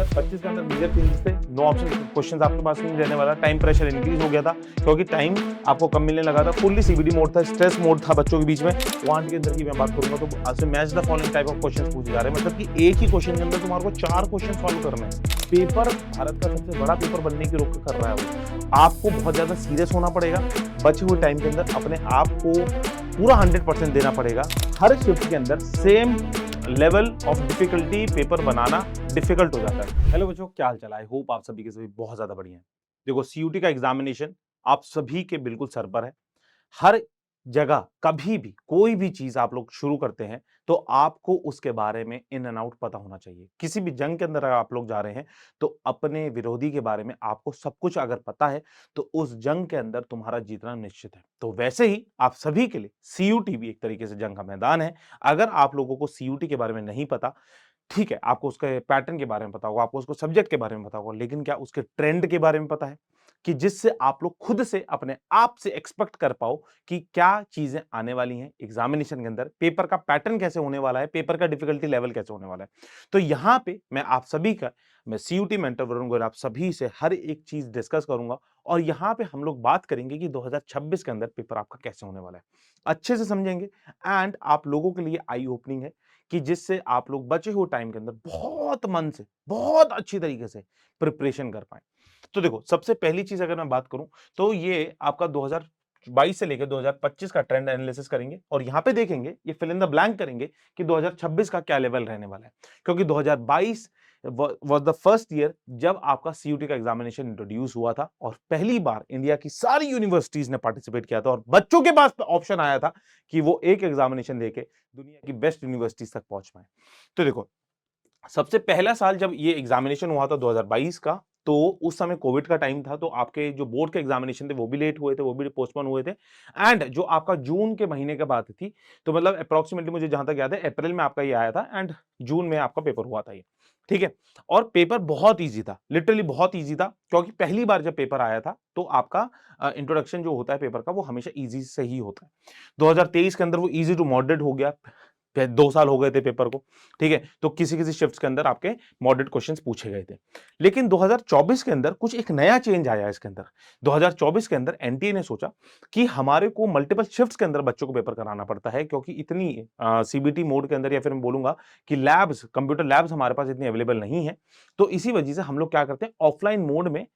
2025 के अंदर major changes थे, नो ऑप्शन क्वेश्चंस आपके पास नहीं रहने वाला, टाइम प्रेशर इंक्रीज हो गया था क्योंकि टाइम आपको कम मिलने लगा था, फुल्ली सीबीडी मोड था, स्ट्रेस मोड था बच्चों के बीच में। वांट के अंदर की मैं बात करूंगा तो आपसे match the following type of questions पूछे जा रहे हैं, मतलब कि एक ही क्वेश्चन के अंदर तुम्हारे को 4 क्वेश्चन सॉल्व करने हैं। पेपर भारत का सबसे बड़ा पेपर बनने की रोक कर रहा है वो। आपको बहुत ज्यादा सीरियस होना पड़ेगा, बचे हुए टाइम के अंदर अपने आप को पूरा 100% देना पड़ेगा। हर शिफ्ट के अंदर same level of difficulty paper banana difficult हो जाता है। हेलो बच्चों, क्या हाल चाल है? आई होप आप सभी के सभी बहुत ज्यादा बढ़िया हैं। देखो, सीयूटी का एग्जामिनेशन आप सभी के बिल्कुल सर पर है। हर जगह कभी भी कोई भी चीज आप लोग शुरू करते हैं तो आपको उसके बारे में इन एंड आउट पता होना चाहिए। किसी भी जंग के अंदर अगर आप लोग जा रहे हैं तो अपने विरोधी के बारे में आपको सब कुछ अगर पता है तो उस जंग के अंदर तुम्हारा जीतना निश्चित है। तो वैसे ही आप सभी के लिए सीयूटी भी एक तरीके से जंग का मैदान है। अगर आप लोगों को सीयूटी के बारे में नहीं पता, ठीक है, आपको उसके पैटर्न के बारे में पता होगा, आपको उसको सब्जेक्ट के बारे में पता होगा, लेकिन क्या उसके ट्रेंड के बारे में पता है कि जिससे आप लोग खुद से अपने आप से एक्सपेक्ट कर पाओ कि क्या चीजें आने वाली हैं एग्जामिनेशन के अंदर, पेपर का पैटर्न कैसे होने वाला है, पेपर का डिफिकल्टी लेवल कैसे होने वाला है। तो यहां पे मैं आप सभी का, मैं सीयूटी मेंटर वरुण गोयल आप सभी से हर एक चीज डिस्कस करूंगा और यहां पे हम लोग बात करेंगे कि 2026 के अंदर पेपर आपका कैसे होने वाला है, अच्छे से समझेंगे। एंड आप लोगों के लिए आई ओपनिंग है कि जिससे आप लोग बचे हुए टाइम के अंदर बहुत मन से, बहुत अच्छी तरीके से प्रिपरेशन कर पाए। तो देखो, सबसे पहली चीज अगर मैं बात करूं तो ये आपका 2022 से लेकर 2025 का ट्रेंड एनालिसिस करेंगे और यहां पे देखेंगे, ये फिल इन द ब्लैंक करेंगे कि 2026 का क्या लेवल रहने वाला है। क्योंकि 2022 वाज द फर्स्ट ईयर जब आपका सीयूटी का एग्जामिनेशन इंट्रोड्यूस हुआ था और पहली बार इंडिया की सारी यूनिवर्सिटीज ने पार्टिसिपेट किया था और बच्चों के पास ऑप्शन आया था कि वो एक एग्जामिनेशन देके दुनिया की बेस्ट यूनिवर्सिटीज तक पहुंच पाए। तो देखो, सबसे पहला साल जब ये एग्जामिनेशन हुआ था 2022 का, तो उस समय कोविड का टाइम था, तो आपके जो बोर्ड के एग्जामिनेशन थे वो भी लेट हुए थे, वो भी पोस्टपोन हुए थे। एंड जो आपका जून के महीने की बात थी, तो मतलब अप्रोक्सीमेटली मुझे जहां तक याद है अप्रैल में आपका ये आया था एंड जून में आपका पेपर हुआ था ये, ठीक है। और पेपर बहुत ईजी था, लिटरली बहुत ईजी था, क्योंकि पहली बार जब पेपर आया था तो आपका इंट्रोडक्शन जो होता है पेपर का वो हमेशा ईजी से ही होता है। 2023 के अंदर वो ईजी टू मॉडरेट हो गया, 2 साल हो गए थे पेपर को, ठीक है। तो किसी किसी शिफ्ट्स के अंदर आपके मॉडरेट क्वेश्चंस पूछे गए थे। लेकिन 2024 के अंदर कुछ एक नया चेंज आया इसके अंदर। 2024 के अंदर एनटीए ने सोचा कि हमारे को मल्टीपल शिफ्ट्स के अंदर बच्चों को पेपर कराना पड़ता है, क्योंकि इतनी सीबीटी मोड के अंदर या फिर मैं बोलूंगा कि लैब्स, कंप्यूटर लैब्स हमारे पास इतनी अवेलेबल नहीं है। तो इसी वजह से हम लोग क्या करते हैं, ऑफलाइन मोड में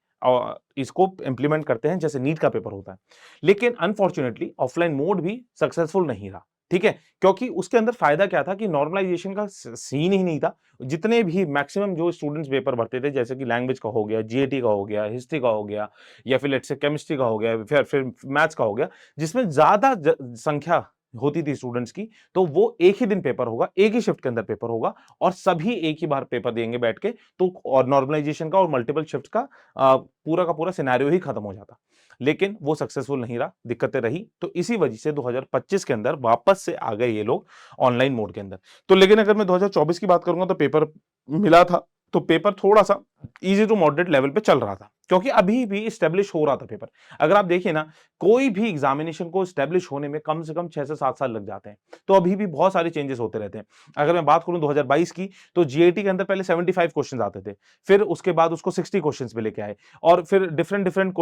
इसको इंप्लीमेंट करते हैं, जैसे नीट का पेपर होता है। लेकिन अनफॉर्चुनेटली ऑफलाइन मोड भी सक्सेसफुल नहीं रहा, ठीक है। क्योंकि उसके अंदर फायदा क्या था कि नॉर्मलाइजेशन का सीन ही नहीं था। जितने भी मैक्सिमम जो स्टूडेंट्स पेपर भरते थे, जैसे कि लैंग्वेज का हो गया, जीएटी का हो गया, हिस्ट्री का हो गया, या फिर लेट्स से केमिस्ट्री का हो गया, फिर मैथ्स का हो गया, जिसमें ज्यादा संख्या होती थी स्टूडेंट्स की, तो वो एक ही दिन पेपर होगा, एक ही शिफ्ट के अंदर पेपर होगा और सभी एक ही बार पेपर देंगे बैठ के। तो और नॉर्मलाइजेशन का और मल्टीपल शिफ्ट का पूरा का पूरा सिनेरियो ही खत्म हो जाता। लेकिन वो सक्सेसफुल नहीं रहा, दिक्कतें रही। तो इसी वजह से 2025 के अंदर वापस से आ गए ये लोग ऑनलाइन मोड के अंदर। तो लेकिन अगर मैं 2024 की बात करूंगा तो पेपर मिला था, तो पेपर थोड़ा सा इजी टू मॉडरेट लेवल पे चल रहा था, क्योंकि अभी भी स्टेब्लिश हो रहा था पेपर। अगर आप देखिए ना, कोई भी एग्जामिनेशन को स्टेब्लिश होने में कम से कम 6 से 7 साल लग जाते हैं। तो अभी भी बहुत सारे चेंजेस होते रहते हैं। अगर मैं बात करूं 2022 की, तो जीएटी के अंदर पहले 75 क्वेश्चन आते थे, फिर उसके बाद उसको 60 क्वेश्चन पे लेके आए और फिर डिफरेंट डिफरेंट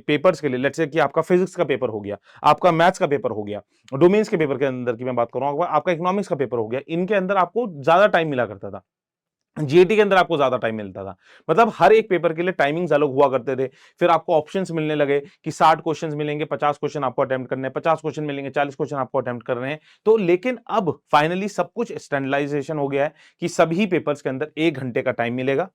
पेपर्स के लिए, लेट्स से कि आपका फिजिक्स का पेपर हो गया, आपका मैथ्स का पेपर हो गया, डोमेन्स के पेपर के अंदर की मैं बात करूं, आपका इकोनॉमिक्स का पेपर हो गया, इनके अंदर आपको ज्यादा टाइम मिला करता था। जीएटी के अंदर आपको ज्यादा टाइम मिलता था, मतलब हर एक पेपर के लिए टाइमिंग्स अलग हुआ करते थे। फिर आपको ऑप्शंस मिलने लगे कि 60 क्वेश्चंस मिलेंगे, 50 क्वेश्चन आपको अटेम्प्ट करने हैं, 50 क्वेश्चन मिलेंगे, 40 क्वेश्चन आपको अटेम्प्ट करने हैं। तो लेकिन अब फाइनली सब कुछ स्टैंडर्डाइजेशन हो गया है कि सभी पेपर्स के अंदर 1 घंटे का टाइम मिलेगा,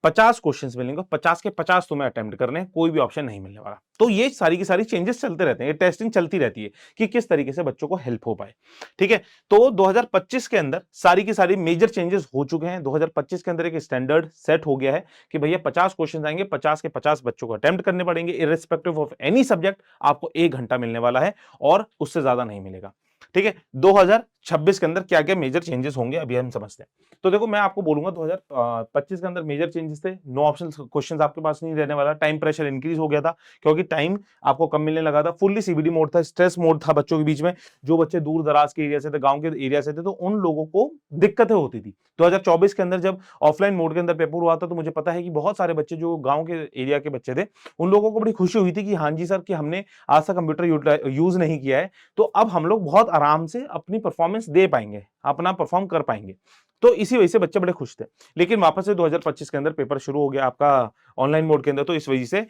50 क्वेश्चंस मिलेंगे, 50 के 50 तुम्हें अटेम्प्ट करने हैं, कोई भी ऑप्शन नहीं मिलने वाला। तो ये सारी की सारी चेंजेस चलते रहते हैं, ये टेस्टिंग चलती रहती है कि किस तरीके से बच्चों को हेल्प हो पाए, ठीक है। तो 2025 के अंदर सारी की सारी मेजर चेंजेस हो चुके हैं। 2025 के अंदर एक स्टैंडर्ड सेट हो गया है कि भैया 50 क्वेश्चन आएंगे, 50 के 50 बच्चों को अटेम्प्ट करने पड़ेंगे, इररिस्पेक्टिव ऑफ एनी सब्जेक्ट। आपको 1 घंटा मिलने वाला है और उससे ज्यादा नहीं मिलेगा। ठीक है, 2026 के अंदर क्या क्या मेजर चेंजेस होंगे अभी हम समझते हैं। तो देखो मैं आपको बोलूंगा 2025 के अंदर मेजर चेंजेस थे, नो ऑप्शन क्वेश्चंस आपके पास नहीं रहने वाला, टाइम प्रेशर इंक्रीज हो गया था क्योंकि टाइम आपको कम मिलने लगा था, फुल्ली सीबीडी मोड था, स्ट्रेस मोड था बच्चों के बीच में। जो बच्चे दूर दराज के एरिया से थे, गांव के एरिया से थे, तो उन लोगों को दिक्कतें होती थी। 2024 के अंदर जब ऑफलाइन मोड के अंदर पेपर हुआ था तो मुझे पता है कि बहुत सारे बच्चे जो गांव के एरिया के बच्चे थे उन लोगों को बड़ी खुशी हुई थी कि हाँ जी सर कि हमने आज तक कंप्यूटर यूज नहीं किया है, तो अब हम लोग बहुत आराम से अपनी परफॉर्मेंस दे पाएंगे, अपना परफॉर्म कर पाएंगे। तो इसी वजह से बच्चे बड़े खुश थे। लेकिन वापस से 2025 के अंदर पेपर शुरू हो गया आपका ऑनलाइन मोड के अंदर, तो इस वजह से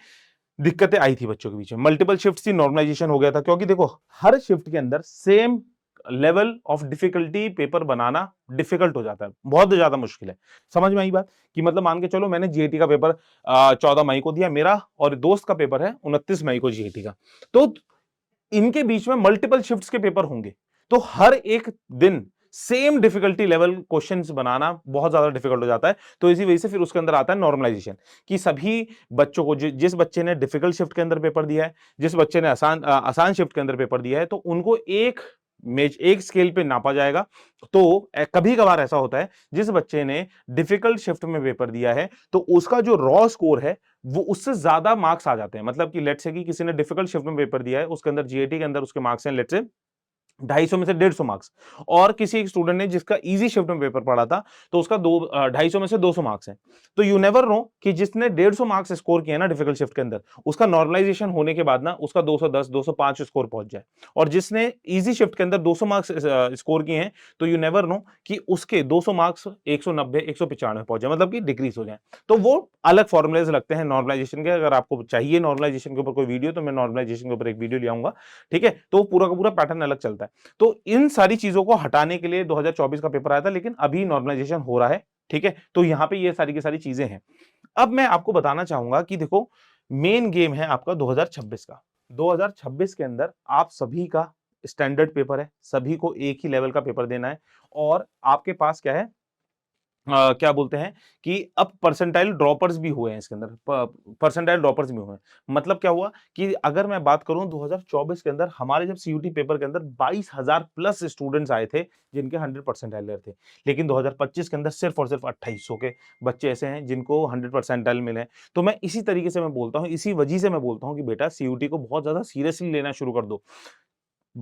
दिक्कतें आई थी बच्चों के बीच में। मल्टीपल शिफ्ट की नॉर्मलाइजेशन हो गया था क्योंकि देखो हर शिफ्ट के अंदर same level of difficulty paper banana difficult हो जाता है, बहुत ज्यादा मुश्किल है। समझ में आई बात? कि मतलब मान के चलो मैंने जीएटी का पेपर 14 मई को दिया, मेरा और दोस्त का पेपर है 29 मई को जीएटी का, तो इनके बीच में मल्टीपल शिफ्ट्स के पेपर होंगे, तो हर एक दिन सेम डिफिकल्टी लेवल क्वेश्चंस बनाना बहुत ज्यादा डिफिकल्ट हो जाता है। तो इसी वजह से फिर उसके अंदर आता है नॉर्मलाइजेशन, कि सभी बच्चों को जिस बच्चे ने डिफिकल्ट शिफ्ट के अंदर पेपर दिया है, जिस बच्चे ने आसान शिफ्ट के अंदर पेपर दिया है, तो उनको एक स्केल पे नापा जाएगा। तो कभी कभार ऐसा होता है जिस बच्चे ने डिफिकल्ट शिफ्ट में पेपर दिया है तो उसका जो रॉ स्कोर है वो उससे ज्यादा मार्क्स आ जाते हैं। मतलब कि लेट्स से कि किसी ने डिफिकल्ट शिफ्ट में पेपर दिया है, उसके अंदर जीएटी के अंदर उसके मार्क्स हैं लेट्स से 250 में से 150 मार्क्स, और किसी एक स्टूडेंट ने जिसका इजी शिफ्ट में पेपर पढ़ा था तो उसका 250 में से 200 मार्क्स हैं। तो यू नेवर नो कि जिसने 150 मार्क्स स्कोर किए ना डिफिकल्ट शिफ्ट के अंदर, उसका नॉर्मलाइजेशन होने के बाद ना उसका 210 205 स्कोर पहुंच जाए, और जिसने इजी शिफ्ट के अंदर 200 मार्क्स स्कोर किए हैं तो यू नेवर नो कि उसके 200 मार्क्स 190 195 पहुंच जाए, मतलब कि डिक्रीज हो जाए। तो वो अलग फॉर्मुलेज लगते हैं नॉर्मलाइजेशन के। अगर आपको चाहिए नॉर्मलाइजेशन के ऊपर कोई वीडियो तो मैं नॉर्मलाइजेशन के ऊपर एक वीडियो ले आऊंगा, ठीक है। तो पूरा का पूरा पैटर्न अलग चलता है। तो इन सारी चीजों को हटाने के लिए 2024 का पेपर आया था, लेकिन अभी नॉर्मलाइजेशन हो रहा है, ठीक है। तो यहां पे ये सारी की सारी चीजें हैं। अब मैं आपको बताना चाहूंगा कि देखो मेन गेम है आपका 2026 का। 2026 के अंदर आप सभी का स्टैंडर्ड पेपर है, सभी को एक ही लेवल का पेपर देना है, और आपके पास क्या है, क्या बोलते हैं कि अब परसेंटाइल ड्रॉपर्स भी हुए हैं इसके अंदर, परसेंटाइल ड्रॉपर्स भी हुए हैं। मतलब क्या हुआ कि अगर मैं बात करूं 2024 के अंदर हमारे जब सीयूटी पेपर के अंदर 22,000 प्लस स्टूडेंट्स आए थे जिनके 100 परसेंटाइल थे, लेकिन 2025 के अंदर सिर्फ और सिर्फ 2800 के बच्चे ऐसे हैं जिनको 100 परसेंटाइल मिले हैं। तो मैं इसी तरीके से मैं बोलता हूं, इसी वजह से मैं बोलता हूं कि बेटा सीयूटी को बहुत ज्यादा सीरियसली लेना शुरू कर दो।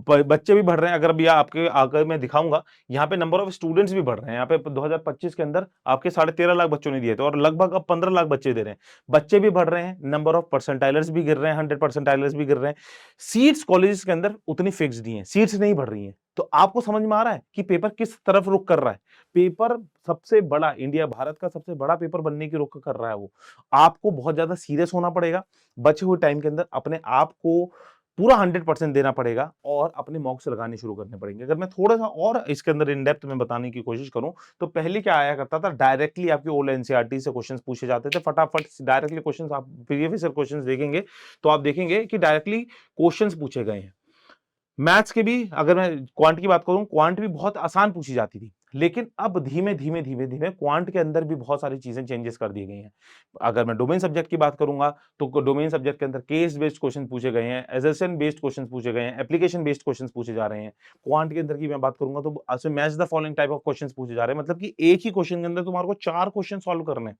बच्चे भी बढ़ रहे हैं, अगर अभी आपके आकर मैं दिखाऊंगा यहाँ पे नंबर ऑफ स्टूडेंट्स भी बढ़ रहे हैं। यहाँ पे 2025 के अंदर आपके 13.5 लाख बच्चों ने दिए थे और लगभग अब 15 लाख बच्चे दे रहे हैं। बच्चे भी बढ़ रहे हैं, नंबर ऑफ परसेंटाइलर्स भी गिर रहे हैं, 100 परसेंटाइलर्स भी गिर रहे हैं। सीट्स कॉलेजेस के अंदर उतनी फिक्स दी हैं, सीट्स नहीं बढ़ रही हैं। तो आपको समझ में आ रहा है कि पेपर किस तरफ रुख कर रहा है। पेपर सबसे बड़ा इंडिया भारत का सबसे बड़ा पेपर बनने की रुख कर रहा है वो। आपको बहुत ज्यादा सीरियस होना पड़ेगा, बचे हुए टाइम के अंदर अपने आप को पूरा 100% देना पड़ेगा और अपने मॉक्स लगाने शुरू करने पड़ेंगे। अगर मैं थोड़ा सा और इसके अंदर इन डेप्थ में बताने की कोशिश करूं तो पहले क्या आया करता था, डायरेक्टली आपके ओल्ड एनसीईआरटी से क्वेश्चंस पूछे जाते थे, फटाफट डायरेक्टली क्वेश्चंस। आप प्रीवियस ईयर क्वेश्चंस देखेंगे तो आप देखेंगे कि डायरेक्टली क्वेश्चंस पूछे गए हैं। मैथ्स के भी अगर मैं क्वांट की बात करूं, क्वांट भी बहुत आसान पूछी जाती थी, लेकिन अब धीमे धीमे धीमे धीमे क्वांट के अंदर भी बहुत सारी चीजें चेंजेस कर दी गई हैं। अगर मैं डोमेन सब्जेक्ट की बात करूंगा तो डोमेन सब्जेक्ट के अंदर केस बेस्ड क्वेश्चन पूछे गए हैं, एजर्शन बेस्ड क्वेश्चन पूछे गए हैं, एप्लीकेशन बेस्ड क्वेश्चन पूछे जा रहे हैं। क्वांट के अंदर की मैं बात करूंगा तो Assam match the following type of question पूछे जा रहे हैं, मतलब कि एक ही क्वेश्चन के अंदर तुम्हारे को 4 क्वेश्चन सॉल्व करने हैं।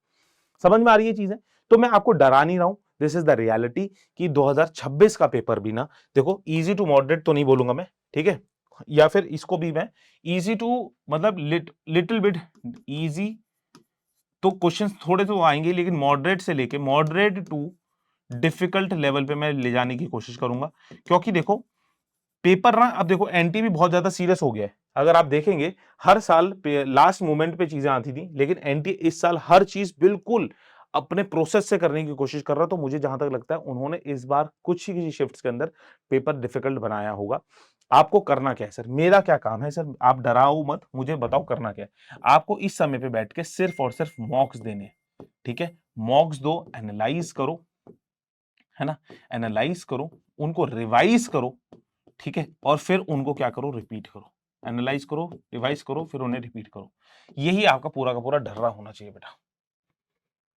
समझ में आ रही है चीजें? तो मैं आपको डरा नहीं रहा हूं, दिस इज द रियलिटी कि 2026 का पेपर भी ना देखो इजी टू मॉडरेट तो नहीं बोलूंगा मैं, ठीक है, या फिर इसको भी मैं इजी टू मतलब लिटिल बिट इजी, तो क्वेश्चंस थोड़े तो आएंगे लेकिन मॉडरेट से लेके मॉडरेट टू डिफिकल्ट लेवल पे मैं ले जाने की कोशिश करूंगा। क्योंकि देखो पेपर ना अब देखो एनटी भी बहुत ज्यादा सीरियस हो गया है। अगर आप देखेंगे हर साल लास्ट मोमेंट पे चीजें आती थी, लेकिन एनटी इस साल हर चीज बिल्कुल अपने प्रोसेस से करने की कोशिश कर रहा है। तो मुझे जहां तक लगता है उन्होंने इस बार कुछ ही शिफ्ट्स के अंदर पेपर डिफिकल्ट बनाया होगा। आपको करना क्या है सर, मेरा क्या काम है सर, आप डराओ मत, मुझे बताओ करना क्या है। आपको इस समय पे बैठ के सिर्फ और सिर्फ मॉक्स देने, ठीक है, मॉक्स दो, एनालाइज करो, है ना, एनालाइज करो, उनको रिवाइज करो, ठीक है, और फिर उनको क्या करो, रिपीट करो। एनालाइज करो, रिवाइज करो, फिर उन्हें रिपीट करो। यही आपका पूरा का पूरा ढर्रा होना चाहिए बेटा,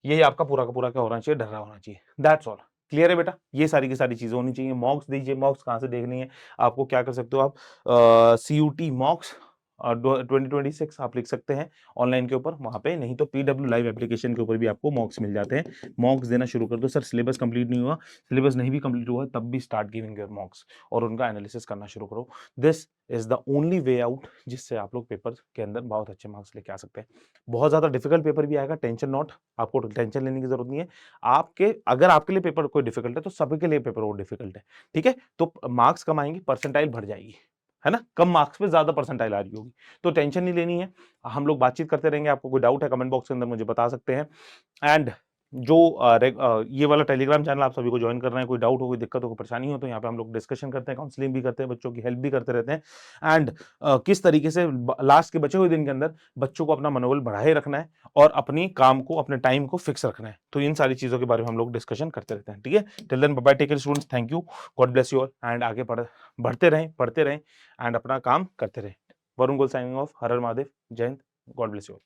यही आपका पूरा का पूरा क्या होना चाहिए, ढर्रा होना चाहिए। That's all. क्लियर है बेटा? ये सारी की सारी चीजें होनी चाहिए। मॉक्स दीजिए, मॉक्स कहाँ से देखनी है आपको, क्या कर सकते हो आप, CUT मॉक्स 2026 आप लिख सकते हैं ऑनलाइन के ऊपर वहां पे, नहीं तो PW लाइव एप्लीकेशन के ऊपर भी आपको मॉक्स मिल जाते हैं। मॉक्स देना शुरू कर दो। सर सिलेबस कंप्लीट नहीं हुआ, सिलेबस नहीं भी कंप्लीट हुआ तब भी स्टार्ट गिविंग योर मॉक्स और उनका एनालिसिस करना शुरू करो। This is the only way out जिससे आप लोग पेपर के अंदर बहुत अच्छे मार्क्स लेके आ सकते हैं। बहुत ज्यादा डिफिकल्ट पेपर भी आएगा, टेंशन नॉट, आपको टेंशन लेने की जरूरत नहीं है। आपके अगर आपके लिए पेपर कोई डिफिकल्ट है तो सभी के लिए पेपर वो डिफिकल्ट है, ठीक है? तो मार्क्स कम आएंगे, परसेंटाइल बढ़ जाएगी, है ना? कम मार्क्स पे ज्यादा परसेंटाइल आ रही होगी, तो टेंशन नहीं लेनी है। हम लोग बातचीत करते रहेंगे। आपको कोई डाउट है कमेंट बॉक्स के अंदर मुझे बता सकते हैं। एंड जो ये वाला टेलीग्राम चैनल आप सभी को ज्वाइन करना है। कोई डाउट हो, कोई दिक्कत हो, कोई परेशानी हो तो यहाँ पे हम लोग डिस्कशन करते हैं, काउंसलिंग भी करते हैं, बच्चों की हेल्प भी करते रहते हैं। एंड किस तरीके से लास्ट के बचे हुए दिन के अंदर बच्चों को अपना मनोबल बढ़ाए रखना है और अपनी काम को, अपने टाइम को फिक्स रखना है, तो इन सारी चीजों के बारे में हम लोग डिस्कशन करते रहते हैं, ठीक है? Till then bye bye, take care students, thank you, God bless you all. And आगे बढ़ते रहें, पढ़ते रहें एंड अपना काम करते रहें। वरुण गोल साइनिंग ऑफ। हर हर महादेव, जय Hind, God bless you all.